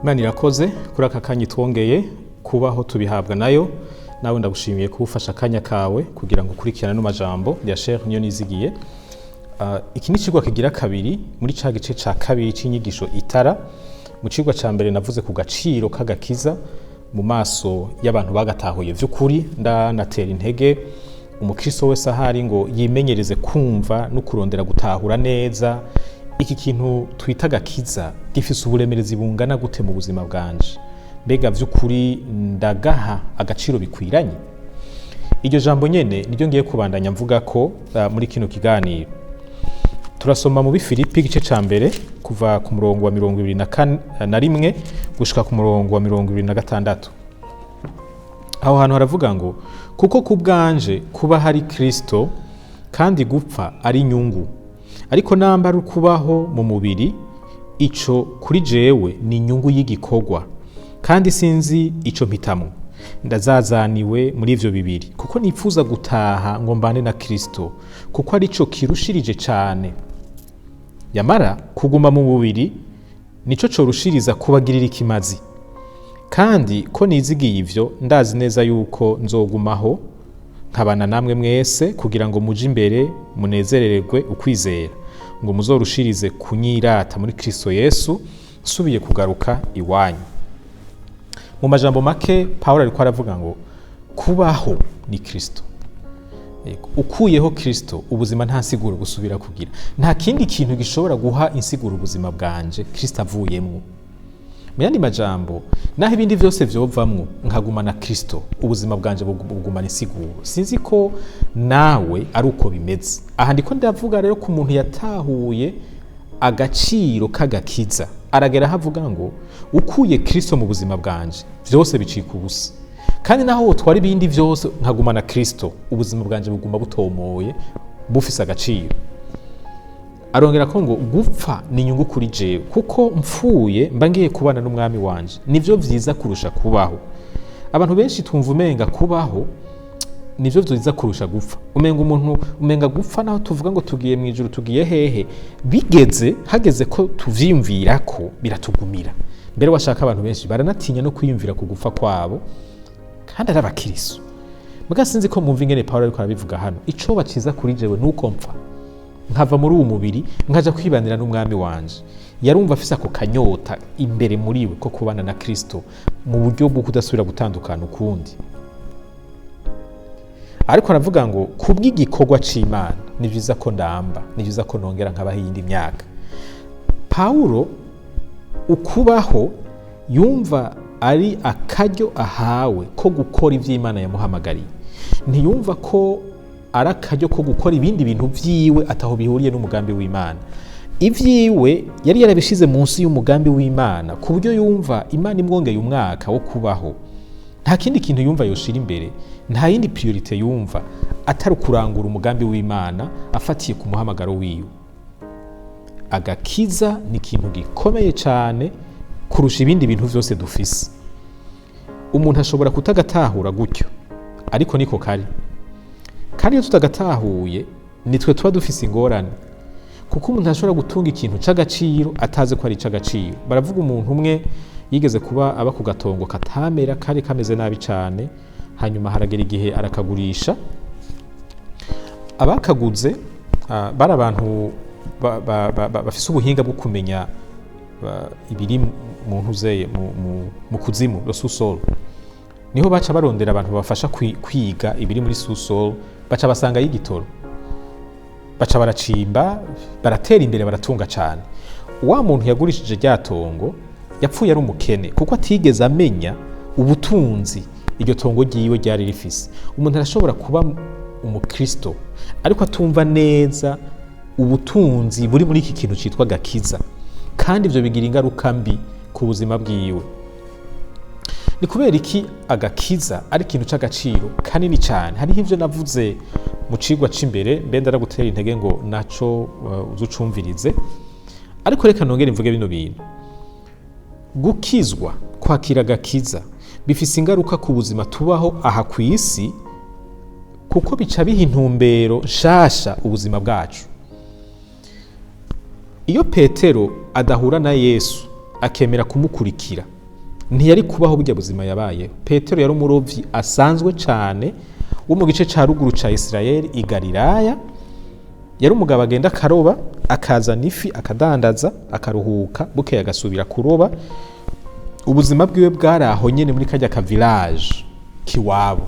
Imana irakoze kuri aka kanya twongeye kubaho tubihabwa nayo. Nawe ndagushimiye kubufasha akanya kawe kugira ngo ukurikirane n'amajambo ya Sheikh niyo nizigiye. Iki ni cigwa kigira kabiri muri ca gice ca kabiri c'inyigisho itara. Mu cigwa ca mbere navuze ku gaciro k'agakiza mu maso y'abantu bagatahuye vy'ukuri. Ndanatera intege umukristo wese ahari ngo yimenyereze kumva no kurondera gutahura neza iki kintu twita agakiza gifise uburemerezi bungana gute mu buzima bwanje. Mbega vy'ukuri ndagaha agaciro bikwiranye? Iryo jambo nyene niryo ngiye kubandanya mvuga ko muri kino kiganiro. Turasoma mu Bifilipi igice ca mbere kuva ku murongo wa 21 gushika ku murongo wa 26. Aho hantu haravuga ngo kuko kubwanje kuba hari Kristo kandi gupfa ari inyungu, ariko namba ari kubaho mu mubiri ico kuri jewe ni inyungu y'igikorwa, kandi sinzi ico mpitamo. Ndazazaniwe muri ivyo bibiri, kuko nipfuza gutaha ngo mbane na Kristo, kuko ari co kirushirije cane. Yamara kuguma mu mubiri nico corushiriza kubagirira ikimazi, kandi ko nizigiye ivyo ndazi neza yuko nzogumaho nkabana namwe mwese kugira ngo muje imbere munezerererwe ukwizera, ngo muzorushirize kunyirata muri Kristo Yesu nsubiye kugaruka iwanyu. Mu majambo make Paulo ariko aravuga ngo kubaho ni Kristo. Ukuyeho Kristo ubuzima nta siguro gusubira kugira. Nta kindi kintu gishobora guha insiguro ubuzima bwanje Kristo avuyemwo. Mu yandi majambo, naho ibindi vyose vyovamwo nkagumana Kristo, ubuzima bwanje bugumana insiguro. Sinzi ko nawe ari uko bimeze. Aha ndiko ndavuga rero ku muntu yatahuye agaciro k'agakiza. Aragera havuga ngo ukuye Kristo mu buzima bwanje vyose bicika ubusa. Kandi naho twari ibindi vyose nkagumana Kristo, ubuzima bwanje buguma butomoye bufise agaciro. Arongera ko ngo gupfa ni inyungu kuri jewe, kuko mpfuye mba ngiye kubana n'umwami wanje. Nivyo vyiza kurusha kubaho. Abantu benshi twumva umenga kubaho nivyo vyiza kurusha gupfa. Umenga gupfa naho tuvuga ngo tugiye mu ijuru, tugiye hehe, hageze ko tuvyimvirako biratugumira. Mbere washaka abantu benshi baranatinya no kwiyumvira ku gupfa kwabo, kandi ari abakristo. Muga sinzi ko mumva ingene Paulo ariko arabivuga hano. Ico baciza kuri jewe nuko mpfa, nkava muri uwo mubiri nkaja kwibanira n'umwami wanje. Yarumva afise ako kanyota imbere muri we ko kubana na Kristo mu buryo bwo kudasubira gutandukana ukundi. Ariko aravuga ngo kubw'igikorwa c'Imana ni vyiza ko ndamba, ni vyiza ko nongera nkabaho iyindi myaka. Paulo ukubaho yumva ari akaryo ahawe ko gukora ivy'Imana yamuhamagariye. Ntiyumva ko ari akaryo ko gukora ibindi bintu vyiwe ataho bihuriye n'umugambi w'Imana. Ivyiwe yari yarabishize munsi y'umugambi w'Imana, ku buryo yumva Imana imwongeye umwaka wo kubaho. Nta kindi kintu yumva yoshira imbere, nta yindi priorite yumva atari kurangura umugambi w'Imana afatiye ku muhamagaro wiwe. Agakiza ni ikintu gikomeye cyane kurusha ibindi bintu vyose dufise. Umuntu ashobora kutagatahura gutyo, ariko niko kari. Kandi iyo tutagatahuye nitwe tuba dufise ingorane, kuko umuntu ashobora gutunga ikintu c'agaciro atazi ko ari c'agaciro. Baravuga umuntu umwe yigeze kuba aba ku gatongo katamera, kari kameze nabi cane, hanyuma haragera igihe arakagurisha. Abakaguze bari abantu bafise ubuhinga bwo kumenya ibiri mu ntuzeye mu kuzimu, le sous-sol. Niho baca barondera abantu bafasha kwiga ibiri muri sous-sol, baca basanga y'igitoro. Baca baracimba, baratera imbere, baratunga cane. Wa muntu yagurishije ryatongo yapfuye ari umukene, kuko atigeze amenya ubutunzi iryo tongo ryiwe ryari rifise. Umuntu arashobora kuba umukristo ariko atumva neza ubutunzi buri muri iki kintu citwa agakiza, kandi ivyo bigira ingaruka mbi ku buzima bwiwe. Ni kubera iki agakiza ari ikintu c'agaciro kanini cyane? Hariho ivyo navuze mu cigwa c'imbere, mbe ndaragutera intege ngo naco uzucumvirize, ariko reka nongere mvuge bino bintu. Gukizwa, kwakira agakiza bifise ingaruka ku buzima tubaho aha kw'isi, kuko bica biha intumbero nshasha ubuzima bwacu. Iyo Petero adahura na Yesu akemera kumukurikira, ntiyari kubaho burya buzima yabaye. Petero yari umurovyi asanzwe cane wo mu gice ca ruguru ca Isirayeli i Galilaya. Yari umugabo agenda akaroba, akazana ifi, akadandaza, akaruhuka, bukeye agasubira kuroba. Ubuzima bwiwe bwari aho nyene muri karya ka village kiwabo.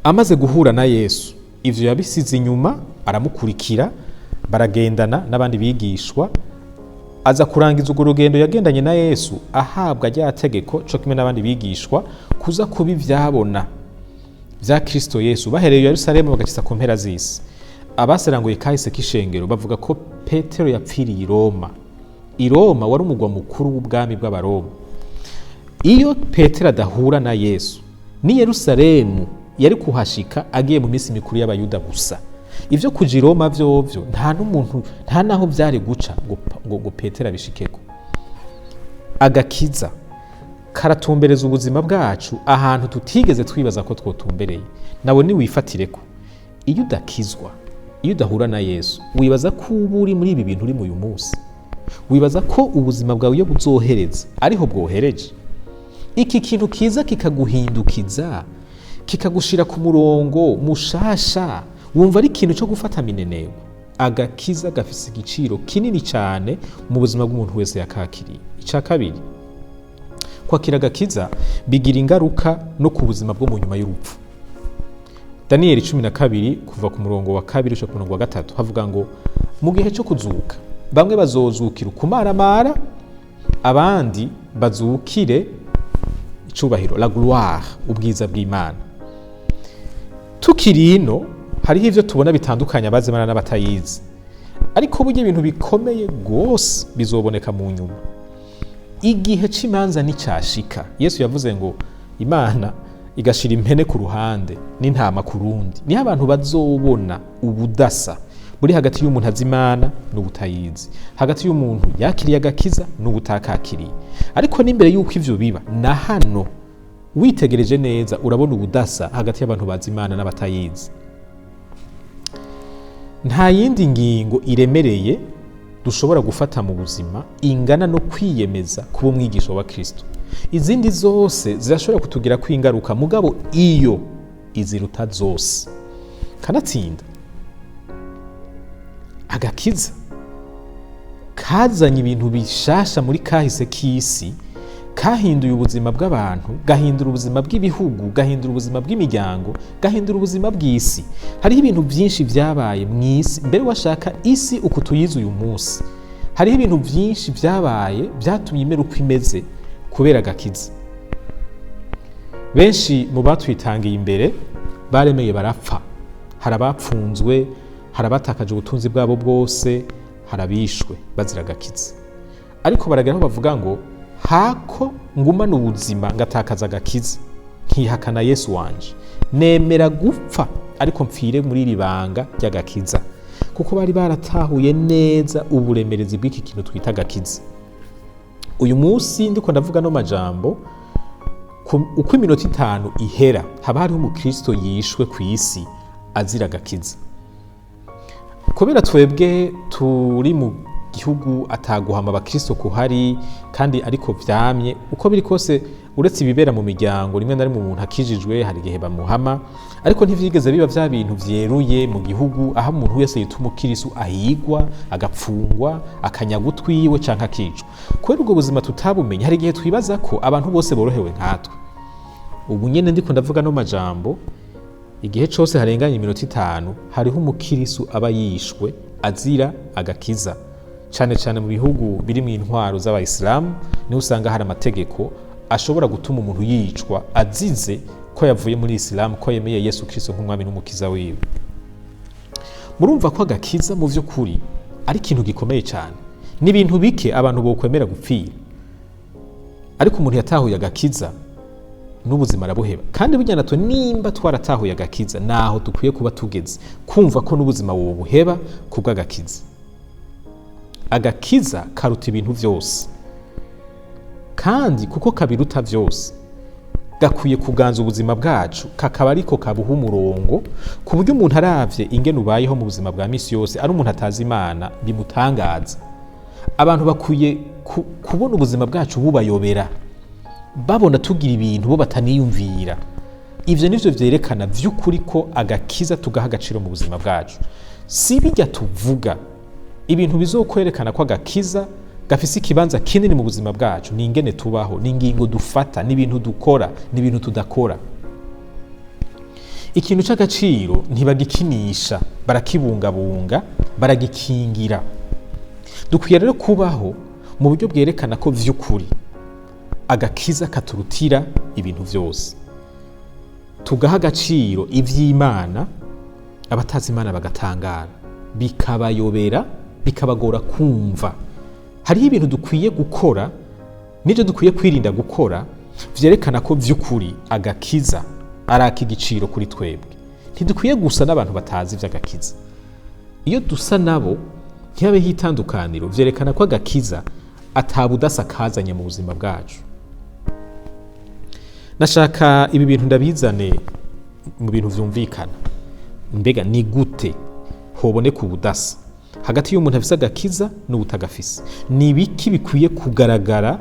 Amaze guhura na Yesu, ivyo yabisize inyuma, aramukurikira, baragendana n'abandi bigishwa. Aza kurangiza urwo rugendo yagendanye na Yesu, ahabwa rya tegeko co kimwe n'abandi bigishwa kuza kuba ivyabona vya Kristo Yesu bahereye Yerusalemu bagashitsa ku mpera z'isi. Abaseranguye kahise k'ishengero bavuga ko Petero yapfiriye i Roma. I Roma wari umugwa mukuru w'ubwami bw'Abaroma. Iyo Petero adahura na Yesu, ni Yerusalemu yari kuhashika agiye mu minsi mikuru y'Abayuda gusa. Ivyo kuja i Roma vyovyo nta n'umuntu nta naho vyari guca ngo Petero abishikeko. Agakiza karatumbereza ubuzima bwacu ahantu tutigeze twibaza ko twotumbereye. Nawe ni wifatireko. Iyo udakizwa, iyo udahura na Yesu, wibaza ko uba uri muri ibi bintu uri mu uyu munsi. Wibaza ko ubuzima bwawe iyo buzohereza ariho bwohereje. Iki kintu kiza kikaguhindukiza, kikagushira ku murongo mushasha, wumva ari ikintu cyo gufata minenewe. Agakiza gafise igiciro kinini cyane mu buzima bw'umuntu wese yakakiriye. Ica kabiri, kwakira agakiza bigira ingaruka no ku buzima bwo mu nyuma y'urupfu. Daniel 12 kuva ku murongo wa 2 ushaka ku murongo wa 3 havuga ngo mu gihe cyo kuzuka bamwe bazozukira kumaramara, abandi bazukire icubahiro, la gloire, ubwiza bw'Imana. Tukiri ino hariho ivyo tubona bitandukanye abazimana n'abatayizi, ariko burya ibintu bikomeye gose bizoboneka mu nyuma. Igihe c'imanza nicashika, Yesu yavuze ngo Imana igashira impene ku ruhande n'intama ku rundi, niho abantu bazobona ubudasa buri hagati y'umuntu azimana n'ubutayizi, hagati y'umuntu yakiriye agakiza n'ubutakakiriye. Ariko n'imbere y'uko ivyo biba, na hano witegereje neza urabona ubudasa hagati y'abantu bazimana n'abatayizi. Nta yindi ngingo iremereye dushobora gufata mu buzima ingana no kwiyemeza kuba umwigisha wa Kristo. Izindi zose zirashobora kutugira kwingaruka, mugabo iyo iziruta zose. Kanatsinda agakiza kazanye ibintu bishasha muri kahise k'isi, kahinduye ubuzima bw'abantu, gahindura ubuzima bw'ibihugu, gahindura ubuzima bw'imiryango, gahindura ubuzima bw'isi. Hariho ibintu byinshi vyabaye mw'isi mbere washaka isi uko tuyizi uyu munsi. Hariho ibintu byinshi vyabaye vyatumye imera uko imeze kubera agakiza. Benshi mu batwitangiye imbere baremeye barapfa. Harabapfunzwe, harabatakaje ubutunzi bwabo bwose, harabishwe bazira agakiza. Ariko barageraho bavuga ngo hako ngumana ubuzima ngatakaza agakiza, nkihakana Yesu wanje, nemera gupfa ariko mpfire muri iri banga ry'agakiza. Kuko bari baratahuye neza uburemerezi bw'iki kintu twita agakiza. Uyu munsi ndiko ndavuga no majambo, uko iminota 5 ihera haba hariho umukristo yishwe ku isi azira agakiza. Kubera twebwe turi mu gihugu ataguhama abakristo kuhari, kandi ariko vyamye uko biri kose, uretse ibibera mu miryango rimwe na rimwe umuntu akijijwe hari igihe bamuhama, ariko ntivyigeze biba vya bintu vyeruye mu gihugu aho umuntu wese yita umukristo ahigwa, agapfungwa, akanyagutwiwe canke akicwa. Kubera ubwo buzima tutabumenye, hari igihe twibaza ko abantu bose borohewe nkatwe. Ubu nyene ndiko ndavuga no majambo, igihe cose harenganye iminota 5 hariho umukristo aba yishwe azira agakiza. Cane cane mu bihugu biri mu intwaro z'abayisilamu niho usanga hari amategeko ashobora gutuma umuntu yicwa azize ko yavuye muri Islam, ko yemeye Yesu Kristo nk'umwami n'umukiza wiwe. Murumva ko agakiza mu vy'ukuri ari ikintu gikomeye cyane. Ni ibintu bike abantu bokwemera gupfira, ariko umuntu yatahuye agakiza n'ubuzima arabuheba. Kandi burya natwe nimba twaratahuye agakiza, naho dukwiye kuba tugeze kumva ko n'ubuzima wobuheba kubw'agakiza. Agakiza karuta ibintu vyose, kandi kuko kabiruta vyose gakwiye kuganza ubuzima bwacu, kakaba ariko kabuha umurongo ku buryo umuntu aravye ingene ubayeho mu buzima bwa misi yose ari umuntu atazi Imana bimutangaza. abantu bakwiye kubona ubuzima bwacu bubayobera, babona tugira ibintu bo bataniyumvira. Ivyo nivyo vyerekana vy'ukuri ko agakiza tugaha agaciro mu buzima bwacu. Si bijya tuvuga ibintu bizokwerekana ko agakiza gafise ikibanza kinini mu buzima bwacu, ni ingene tubaho, ni ingingo dufata, ni ibintu dukora, ni ibintu tudakora. Ikintu c'agaciro ntibagikinisha, barakibungabunga, baragikingira. Dukwiye rero kubaho mu buryo bwerekana ko vy'ukuri agakiza katurutira ibintu vyose. Tugaha agaciro ivy'Imana, abatazi Imana bagatangara, bikabayobera, bikabagora kumva. Hariho ibintu dukwiye gukora n'ivyo dukwiye kwirinda gukora vyerekana ko vy'ukuri agakiza arakigiciro kuri twebwe. Ntidukwiye gusa n'abantu batazi ivy'agakiza. Iyo dusa nabo ntihabeho itandukaniro, vyerekana ko agakiza atabudasa kazanye mu buzima bwacu. Nashaka ibi bintu ndabizane mu bintu vyumvikana. Mbega ni gute hoboneka ubudasa hagati y'umuntu afise agakiza n'ubutagafise? Ni biki bikwiye kugaragara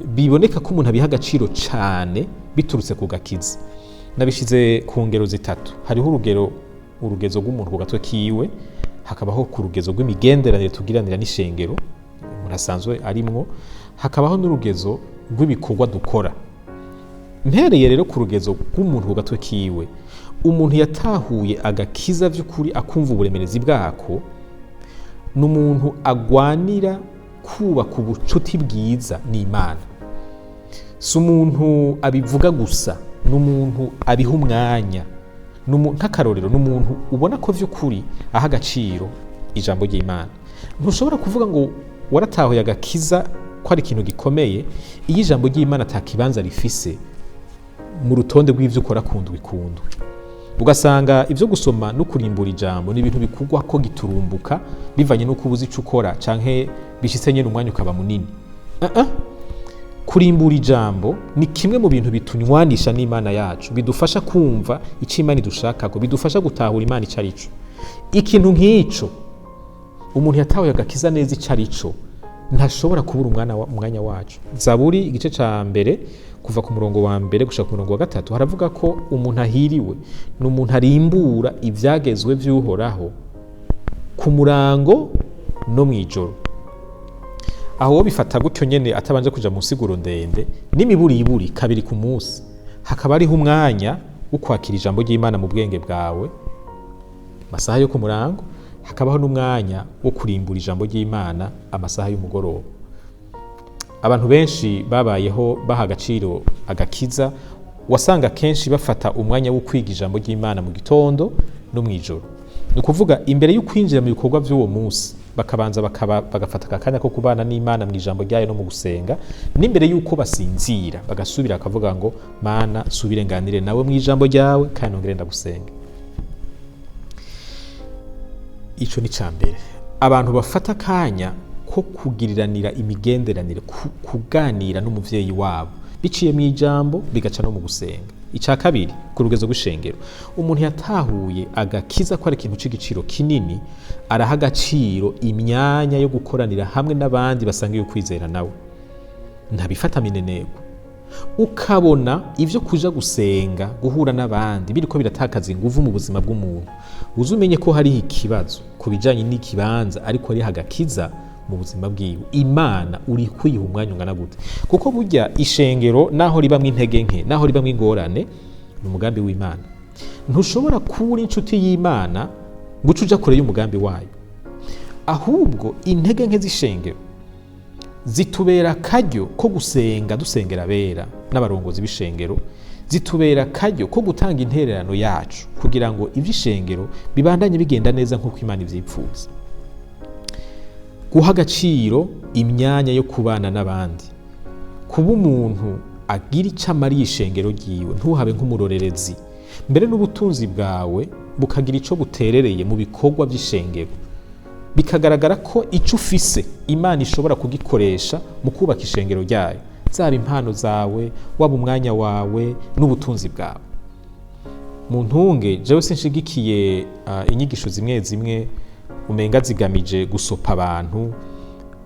biboneka ko umuntu abiha agaciro cane biturutse ku gakiza? Nabishize ku ngero zitatu. Hariho urugezo rw'umuntu ku gatwe kiwe, hakabaho ku rugezo rw'imigenderanire tugiranira n'ishengero umuntu asanzwe arimwo, hakabaho n'urugezo rw'ibikorwa dukora. Mpereye rero ku rugezo rw'umuntu ku gatwe kiwe, umuntu yatahuye agakiza vy'ukuri akumva uburemerezi bwako, n'umuntu agwanira kubaka ubucuti bwiza n'Imana. Si umuntu abivuga gusa, n'umuntu abiha umwanya. Nk'akarorero, n'umuntu ubona ko vy'ukuri aha agaciro ijambo ry'Imana. Ntushobora kuvuga ngo waratahuye agakiza ko ari ikintu gikomeye iyo ijambo ry'Imana atakibanza rifise mu rutonde rw'ivyo ukora kundwi. Ugasanga ivyo gusoma no kurimbura ijambo ni ibintu bikugwa ko giturumbuka bivanye n'uko ubuzi ico ukora canke bishitse nyene umwanya ukaba munini. Kurimbura ijambo ni kimwe mu bintu bitunywanisha n'Imana yacu, bidufasha kumva ico Imana idushakako, bidufasha gutahura Imana ico arico. Ikintu nk'ico umuntu yatahuye agakiza neza ico arico ntashobora kubura umwanya wacu. Zaburi igice ca mbere kuva ku murongo wa mbere gushaka ku murongo wa gatatu haravuga ko umuntu ahiriwe n'umuntu arimbura ivyagezwe vy'Uhoraho ku murango no mw'ijoro. Aho bifata gutyo nyene atabanje kuja mu siguro ndende, n'imiburiburi kabiri ku munsi hakaba ariho umwanya wo kwakira ijambo ry'Imana mu bwenge bwawe, masaha yo ku murango, hakabaho n'umwanya wo kurimbura ijambo ry'Imana amasaha y'umugoroba. Abantu benshi babayeho baha agaciro agakiza, wasanga kenshi bafata umwanya wo kwiga ijambo ry'Imana mu gitondo no mw'ijoro. Ni ukuvuga imbere yo kwinjira mu bikorwa vy'uwo munsi bakabanza bagafata akanya ko kubana n'Imana mu ijambo ryayo no mu gusenga, n'imbere yuko basinzira bagasubira akavuga ngo Mana subire nganire nawe mu ijambo ryawe kandi nongere ndagusenga. Ico ni cambere. Abantu bafata akanya ko kugiriranira imigenderanire, kuganira n'umuvyeyi wabo biciye mu ijambo bigaca no mu gusenga. Ica kabiri, ku rugezo rw'ishengero, umuntu yatahuye agakiza ko ari ikintu c'igiciro kinini, araha agaciro imyanya yo gukoranira hamwe n'abandi basangiye ukwizera nawe, ntabifata minenegwe. Ukabona ivyo kuja gusenga, guhura n'abandi biriko biratakaza inguvu mu buzima bw'umuntu, uzumenye ko hariho ikibazo ku bijanye n'ikibanza ariko ari hagakiza mu buzima bwiwe. Imana uri kuyiha umwanya ungana gute? Kuko burya ishengero naho ribamwe intege nke, naho ribamwe ingorane, ni umugambi w'Imana. Ntushobora kuba inshuti y'Imana ngo uja kure y'umugambi wayo. Ahubwo intege nke z'ishengero zitubera akaryo ko gusenga, dusengera abera n'abarongozi b'ishengero, zitubera akaryo ko gutanga intererano yacu kugira ngo ivy'ishengero bibandanye bigenda neza nk'uko Imana ivyipfuza. Guha agaciro imyanya yo kubana n'abandi, kuba umuntu agira ico amariye ishengero ryiwe, ntuhabe nk'umurorerezi, mbere n'ubutunzi bwawe bukagira ico buterereye mu bikorwa vy'ishengero, bikagaragara ko ico ufise Imana ishobora kugikoresha mu kubaka ishengero ryayo, zaba impano zawe, waba umwanya wawe n'ubutunzi bwawe. Mu ntunge jewe sinshigikiye inyigisho zimwe zimwe umenga zigamije gusopa abantu,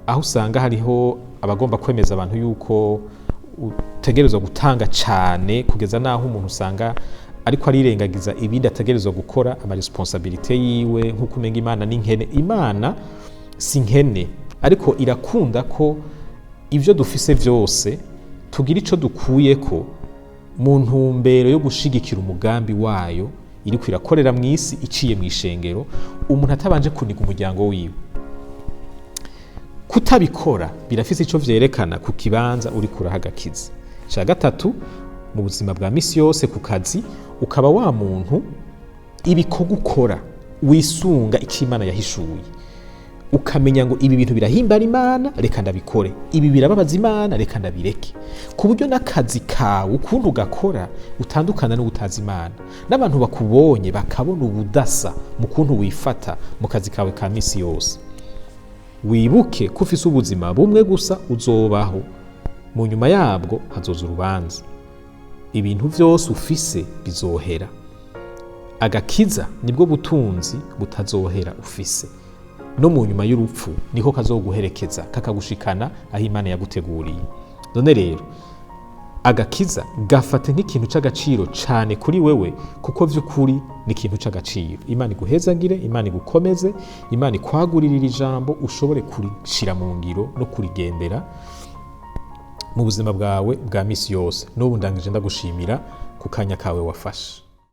aho usanga hariho abagomba kwemeza abantu yuko utegerezwa gutanga cyane kugeza naho umuntu usanga ariko arirengagiza ibindi ategerezwa gukora ama responsabilité yiwe, nkuko umenga Imana ni nkene. Imana si nkene, ariko irakunda ko ivyo dufise vyose tugira ico dukuyeko mu ntumbero yo gushigikira umugambi wayo iriko irakorera mw'isi iciye mw'ishengero, umuntu atabanje kuniga umuryango wiwe. Kutabikora birafise ico vyerekana ku kibanza uriko urahagakiza. Ca gatatu, mu buzima bwa misi yose ku kazi, ukaba wa muntu ibikorwa ukora wisunga icyo Imana yahishuye, ukamenya ngo ibi bintu birahimbara Imana, reka ndabikore, ibi birababaza Imana, reka ndabireke, ku buryo n'akazi kawe ukuntu ugakora utandukana n'ubutazi Imana, n'abantu bakubonye bakabona ubudasa mu kuntu wifata mu kazi kawe ka misi yose. Wibuke ko ufise ubuzima bumwe gusa uzobaho, mu nyuma yabwo hazoza urubanza. Ibintu vyose ufise bizohera. Agakiza nibwo butunzi butazohera ufise, no mu nyuma y'urupfu niho kazoguherekeza kakagushikana aho Imana yaguteguriye. None rero agakiza gafate nk'ikintu c'agaciro cane kuri wewe, kuko vy'ukuri ni ikintu c'agaciro. Imana iguhezagire, Imana igukomeze, Imana ikwagurire ijambo ushobore kurishira mu ngiro no kurigendera mu buzima bwawe bwa misi yose. N'ubu ndangije ndagushimira ku kanya kawe wafashe.